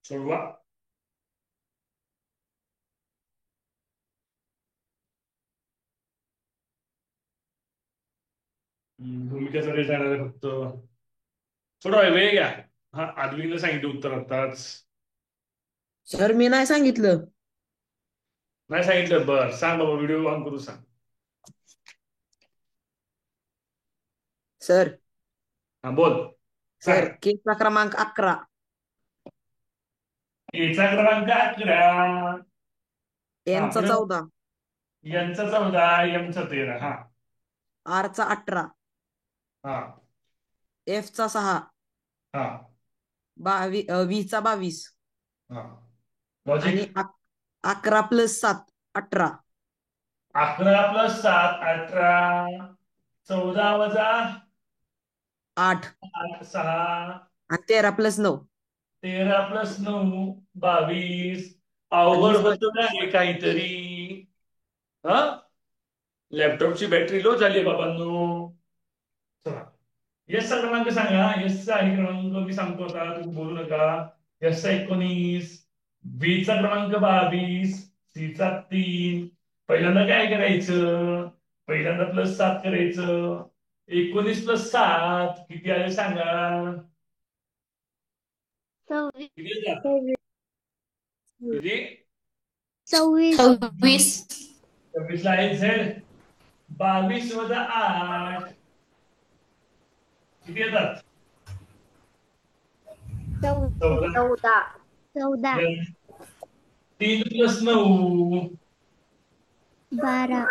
सोडवा. भूमिकेचा रेट जाणार आहे फक्त. थोडा वेळ घ्या. हा, आदवीनं सांगितलं उत्तर आताच. सर मी नाही सांगितलं. नाही सांगितलं? बर, सांग बाबा, व्हिडिओ ऑन करू सांग. सर हा बोल. सर केचा क्रमांक 11. एचा क्रमांक 11, एनचा 14, यांचा 14, एमचा 13. हा, आरचा 18, हा, एफचा 6, हा, व्हीचा 22 हा. आणि लॉजिक. 11 + 7 18. 11 + 7 18, 14 - 8 8 6, आणि 13 + 9 13 + 9 22. अवघड होतं ना हे काहीतरी. हा, लॅपटॉपची बॅटरी लो झाली बाबांनो. चला, एसचा क्रमांक सांगा. एसचा आहे क्रमांक मी सांगतो आता, तुम्ही बोलू नका. एसचा 19, बीचा क्रमांक 22, सीचा 3. पहिल्यांदा काय करायचं, पहिल्यांदा +7 करायचं. 19 + 7 किती आले सांगा. किती येतात? किती? 26. 26 ला आहे झेड. 22 - 8 किती येतात? 14. 3 + 9 12.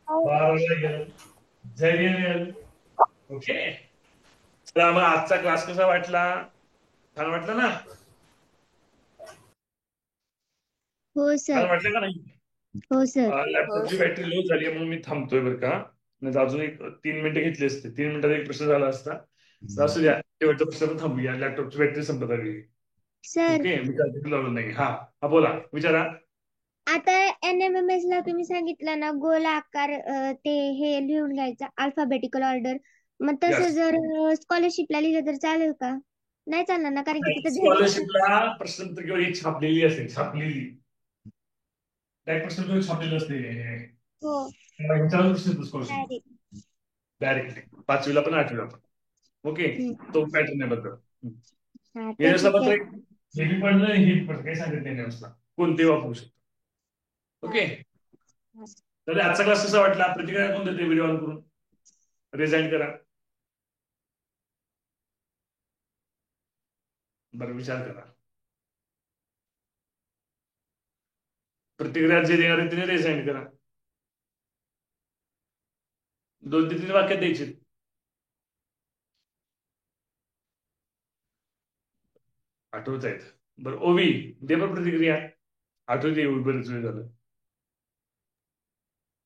12 झेड येईल. ओके, चला मग आजचा क्लास कसा वाटला? छान वाटला ना? हो छान सर. वाटलं का नाही? हो सर. लॅपटॉपची बॅटरी लो झाली म्हणून मी थांबतोय बरं का. नाही तर अजून एक 3 मिनिटं घेतली असते. 3 मिनिटात एक प्रश्न झाला असता. असू द्या, शेवटचा प्रश्न थांबूया. लॅपटॉपची बॅटरी संपत आली. सर ओके, मी काय लावलं नाही. हा हा, बोला, विचारा. आता NMMS ला तुम्ही सांगितलं ना गोल आकार ते हे लिहून घ्यायचं अल्फाबेटिकल ऑर्डर मग तसं Yes. जर स्कॉलरशिपला लिहिलं तर चालेल का नाही चालणार ना कारण की तिथं स्कॉलरशिपला प्रश्नपत्रिकेवर ही छापलेली असते छापलेली त्या प्रश्नपत्रिकेवर छापलेलं असते हो ह्याच्यावर प्रश्न येतो स्कॉलरशिप डायरेक्ट डायरेक्टली 5वीला पण 8वीला पण ओके तो पॅटर्न आहे बद्दल हा ते येण्यासला ठीक मात्र आहे एक हे बी पडलं हे बी पडलं काही सांगितलं नाही येण्यासला कोणते वापरू शकतो ओके तर आजचा क्लास कसा वाटला प्रतिक्रिया कोण देते व्हिडिओ ऑन करून रिझाईन करा बरं विचार करा प्रतिक्रिया जे देणार आहे तिने रिझाईन करा 2 ते 3 वाक्यात द्यायचे आठवत आहेत बरं ओवी दे बरं प्रतिक्रिया आठवते ओवी बरेच वेळ झालं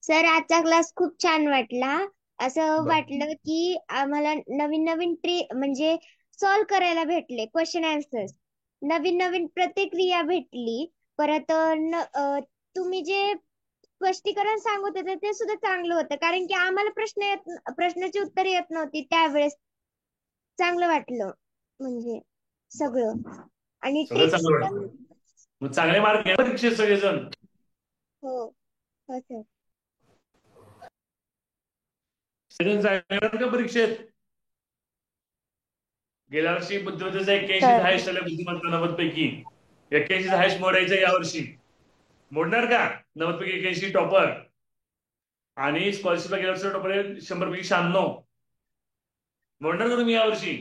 सर आजचा क्लास खूप छान वाटला असं बरं. वाटलं की आम्हाला नवीन नवीन म्हणजे सॉल्व करायला भेटले क्वेश्चन आन्सर्स नवीन नवीन प्रतिक्रिया भेटली परत तुम्ही जे स्पष्टीकरण सांगत होते ते सुद्धा चांगलं होतं कारण की आम्हाला प्रश्नाची उत्तर येत नव्हती त्यावेळेस चांगलं वाटलं म्हणजे सगळं आणि सगळं ट्रिक्स चांगलं वाटतं मग चांगले मार्क घ्या परीक्षेत सगळेजण हो हो सर सगळेजण चांगले मार्क का परीक्षेत गेल्या वर्षी बुद्धिमत्तेचा 81 हायस्ट आल्या बुद्धिमत्ता 90 पैकी 81 हायस्ट मोडायचं यावर्षी मोडणार का 90 पैकी 81 टॉपर आणि स्कॉलरशिपला गेल्या वर्षी टॉपर आहे 100 पैकी 96 मोडणार का तुम्ही यावर्षी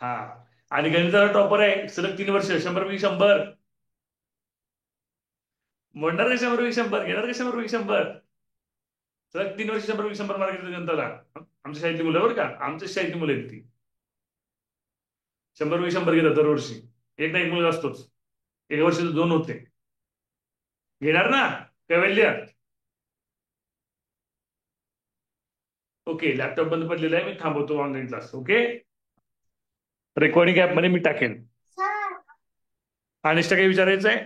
हा आणि गणिताचा टॉपर आहे सलग 3 वर्ष 100 पैकी 100 मोडणार का 100 पैकी 100 घेणार का 100 पैकी 100 सलग 3 वर्ष 100 पैकी 100 मार्क घेतात गणिताला आमच्या शाळेतली मुलं बरं का आमच्या शाळेतली मुलं आहेत ती 100 पैकी 100 घेतात दरवर्षी एक ना एक मुलगा असतोच एक वर्षी 2 होते घेणार ना कैवल्य ओके लॅपटॉप बंद पडलेला आहे मी थांबवतो online class okay recording app मध्ये मी टाकेन अनिष्टा काही विचारायचं आहे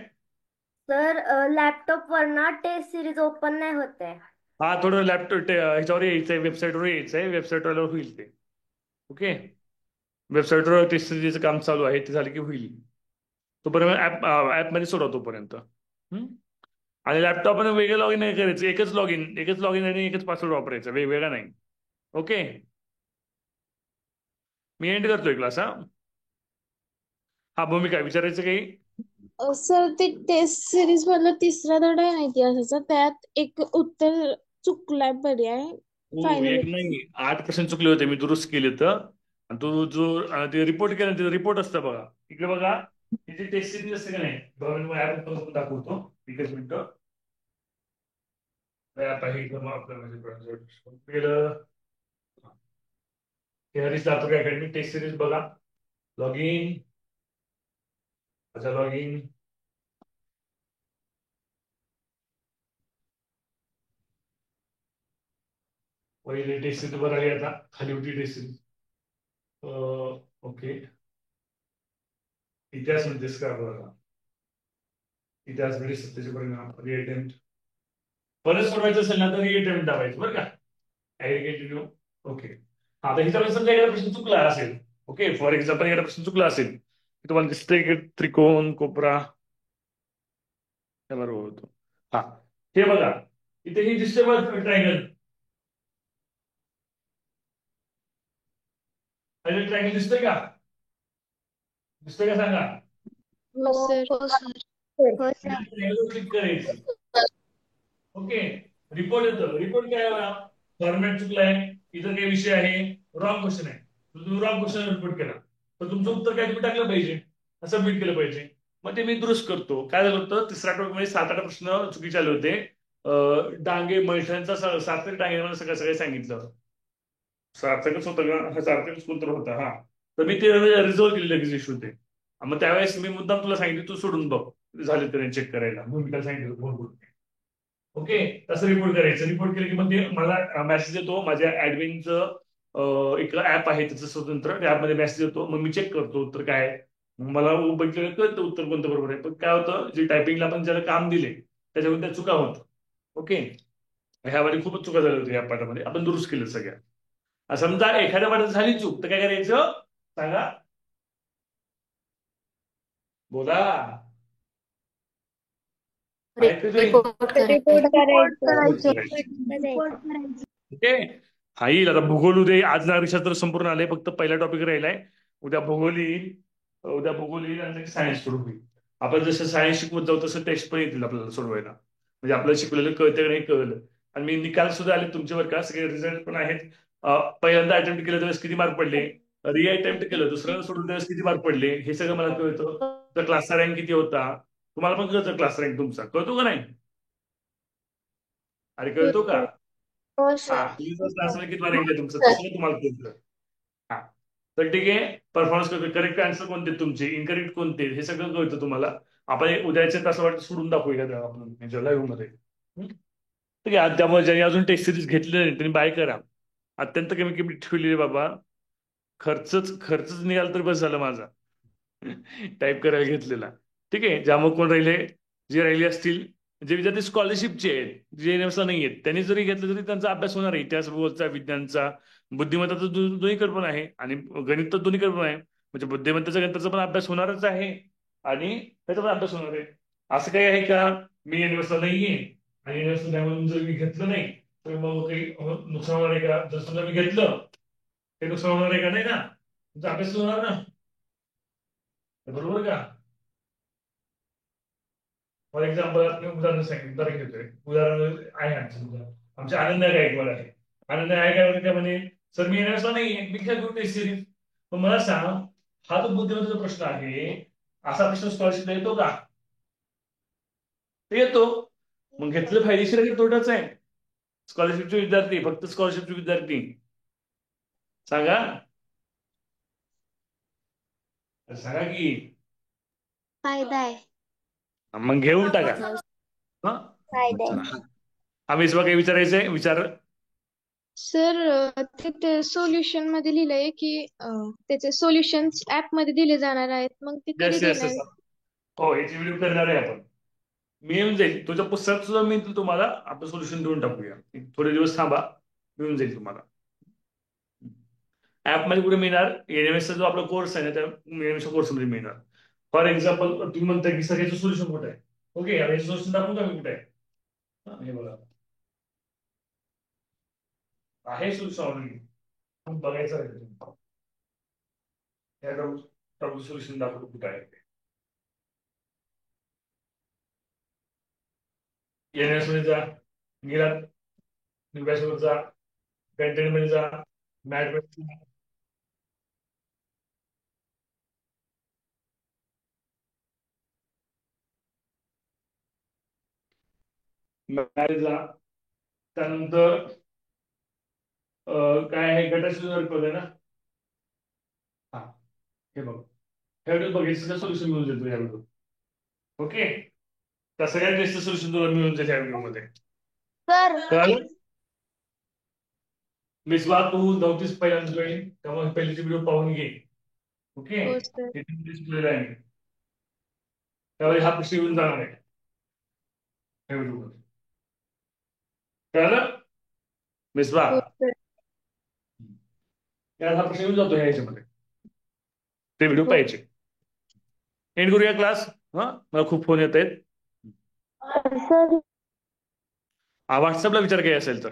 सर लॅपटॉप वर ना टेस्ट सिरीज ओपन नाही होते हा थोडं लॅपटॉप ह्याच्यावर यायचंय वेबसाईटवर यायचंय वेबसाईटवर होईल ते ओके वेबसाईटवर टेस्ट सिरीजचं काम चालू आहे ते झालं की होईल तोपर्यंत ऍपमध्ये सोडा तोपर्यंत आणि लॅपटॉप वेगळं लॉग इन नाही करायचं एकच लॉग इन आणि एकच पासवर्ड वापरायचा वेगवेगळा नाही ओके मी एंड करतोय क्लास हा भूमिका विचारायचं काही सर ते टेस्ट सिरीज मधला तिसरा धडा आहे ना इतिहासाचा त्यात एक उत्तर चुकलाय पर्याय फायनल एक नाही 8% चुकले होते मी दुरुस्त केले तर आणि तो जो ते रिपोर्ट केला ते रिपोर्ट असतं बघा इकडे बघा तिची टेस्ट सिरीज असते का नाही गव्हर्नमेंट ऍप दाखवतो एकच मिनिट ऍप आहे इथं मग आपल्याला हरीश दातोरे अकॅडमी टेस्ट सिरीज बघा लॉग इन अच्छा लॉग इन पहिले टेस्ट सिरीज वर आली आता खाली होती टेस्ट सिरीज ओके इतिहास म्हणतेस का बघा इतिहास ब्रिटिश सत्तेचे परिणाम रिअटेम्प्ट परत सोडवायचं असेल ना तर रिअटेम्प्ट दाबायचं बरं का ऍग्रिगेटिव्ह ओके आता हिचा समजा एखादा प्रश्न चुकला असेल ओके फॉर एक्झाम्पल एखादा प्रश्न चुकला असेल की तुम्हाला दिसतंय की त्रिकोण कोपरा बरोबर होतो हा हे बघा इथे ही दिसते बघ ट्रायंगल ट्रायंगल दिसतोय का दिसतोय का सांगा क्लिक करायचं ओके रिपोर्ट येतो रिपोर्ट काय फॉर्मॅट चुकलाय इथं काही विषय आहे रॉंग क्वेश्चन आहे तुम्ही रॉंग क्वेश्चन रिपोर्ट केला तर तुमचं उत्तर काय तुम्ही टाकलं पाहिजे सबमिट केलं पाहिजे मग ते मी दुरुस्त करतो काय झालं होतं तिसऱ्या टॉपिकमध्ये 7-8 प्रश्न चुकीचे आले होते डांगे मैठणचा सार्थक डांगे मला सगळं सांगितलं सार्थकच होतं का हा सार्थकच उत्तर होता हा तर मी ते रिझॉल्व्ह केले लगेच इश्यू ते मग त्यावेळेस मी मुद्दाम तुला सांगितलं तू सोडून बघ झाले तर चेक करायला भूमिका सांगितलं फोन ओके तसं रिपोर्ट करायचं रिपोर्ट केलं की मग ते मला मेसेज येतो माझ्या ऍडमिनचं एक ऍप आहे त्याचं स्वतंत्र त्या ऍपमध्ये मेसेज येतो मग मी चेक करतो उत्तर काय मला बघितलं कळतं उत्तर कोणतं बरोबर आहे. पण काय होतं, जे टायपिंगला आपण ज्याला काम दिले त्याच्यामध्ये त्या चुका होत. ओके, ह्यामध्ये खूपच चुका झाल्या होत्या या पाठामध्ये, आपण दुरुस्त केलं सगळ्या. समजा एखाद्या पाठात झाली चूक तर काय करायचं सांगा, बोला. रिपोर्ट करायचं. ओके, हा येईल आता. भूगोल उद्या, आज नागरिकशास्त्र संपूर्ण आले, फक्त पहिला टॉपिक राहिलाय. उद्या भूगोल येईल, उद्या भूगोल येईल आणि सायन्स सुरू होईल. आपण जसं सायन्स शिकवत जाऊ तसं टेस्ट पण येतील आपल्याला सोडवायला, म्हणजे आपल्याला शिकवलेलं कळतं नाही कळलं. आणि मी निकाल सुद्धा आले तुमच्यावर का, सगळे रिझल्ट पण आहेत. पहिल्यांदा अटेम्प्ट केलं त्यावेळेस किती मार्क पडले, रि अटेम्प्ट केलं दुसऱ्यांदा सोडून त्यावेळेस किती मार्क पडले, हे सगळं मला कळतं. तर क्लासचा रँक किती होता तुम्हाला पण कळतं, क्लास रँक तुमचा कळतो का नाही? अरे कळतो का? हो हा, सर. तुम्ही जर क्लासमध्ये किती रँक आहे तुमचं तसं तुम्हाला कळतं. हा, तर ठीक आहे. परफॉर्मन्स करतो, करेक्ट आन्सर कोणते तुमचे, इनकरेक्ट कोणते, हे सगळं कळतं तुम्हाला. आपण उद्याचे तास वाटतं सोडून दाखवूया का आपण लाईव्ह मध्ये. ठीक आहे, त्यामुळे ज्यांनी अजून टेस्ट सिरीज घेतलेली नाही त्यांनी बाय करा. अत्यंत कमी किंमत ठेवलेली बाबा, खर्चच निघाला तर बस झालं माझा टाईप करायला घेतलेला. ठीक आहे, ज्यामुळे कोण राहिले, जे राहिले असतील, जे विद्यार्थी स्कॉलरशिपचे आहेत, जे NMSला नाही आहेत, त्यांनी जरी घेतलं तरी त्यांचा अभ्यास होणार आहे. इतिहास, भूगोलचा, विज्ञानचा, बुद्धिमत्ता तर दोन्हीकडे पण आहे आणि गणित तर दोन्हीकडे पण आहे. म्हणजे बुद्धिमत्तेचा गणिताचा पण अभ्यास होणारच आहे आणि त्याचा पण अभ्यास होणार आहे. असं काही आहे का मी NMSला नाहीये आणि NMSला म्हणून जर मी घेतलं नाही तर मग काही नुकसान होणार आहे का? जर समजा मी घेतलं ते नुकसान होणार आहे का? नाही ना, तुमचा अभ्यास होणार ना, बरोबर का? फॉर एक्झाम्पल मी उदाहरण सांगितलं, उदाहरण घेतोय, उदाहरण आहे आमचं उदाहरण. आमच्या आनंद गायकवाड आहे. आनंद गायकवाड काय म्हणे, सर मी येण्याचा नाही, मी काय घेऊ टेस्ट सिरीज. पण मला सांग, हा जो बुद्धिमत्तेचा प्रश्न आहे, असा प्रश्न स्कॉलरशिपला येतो का? ते येतो. मग घेतलं फायदेशीर आहे की तोटाच आहे? स्कॉलरशिपचे विद्यार्थी, फक्त स्कॉलरशिपचे विद्यार्थी सांगा, सांगा की. फायदा आहे. मग घेऊन टाका. हा, फायदा चला. आम्ही काही विचारायचंय, विचार. सर तिथे सोल्युशन मध्ये लिहिलंय की त्याचे सोल्युशन्स ऍप मध्ये दिले जाणार आहेत, मग ते कधी येस येस देणार येस, आहेत? हो, याची व्हिडिओ करणार आहे आपण. मी येऊन जाईल तुझ्या पुस्तकात सुद्धा, मी तुम्हाला आपण सोल्युशन देऊन टाकूया. थोडे दिवस थांबा, मिळून जाईल तुम्हाला. ऍप मध्ये कुठे मिळणार, NMSचा जो आपला कोर्स आहे ना त्या NMSच्या कोर्समध्ये मिळणार. फॉर एक्झाम्पल तुम्ही म्हणता की सर याचं सोल्युशन कुठे आहे. ओके, याचं सोल्युशन दाखवून का मी कुठे आहे. हे बघा, आहे सोल्युशन ऑलरेडी, बघायचं आहे तुम्ही. सोल्युशन दाखवतो कुठे आहे. NMS मध्ये जा, गेलात वर जा, कंटेंट मध्ये जा, मॅट मध्ये जा. मॅट जा, त्यानंतर काय आहे, गटाची आहे ना. हा, हे बघ, ह्या व्हिडिओ बघायचं सोल्युशन मिळून जातो या व्हिडिओ. ओके, त्या सगळ्या टेस्टचं सोल्युशन तुला मिळून जाईल या व्हिडिओ मध्ये. कळलं? मिसवा तू नव्हतीस पहिल्यांदा जॉईन, त्यामुळे पहिलीचे व्हिडिओ पाहून घे. ओके, हो सर. हे डिस्प्ले आहे, त्यावेळी हा प्रश्न येऊन जाणार आहे या व्हिडिओ मध्ये. कळलं मिसवा? हो सर. त्याला हा प्रश्न येऊन जातो ह्या ह्याच्यामध्ये, ते व्हिडिओ पाहिजे. एंड करूया क्लास. हा, मला खूप फोन येत आहेत. सर व्हॉट्सअपला विचार काही असेल तर.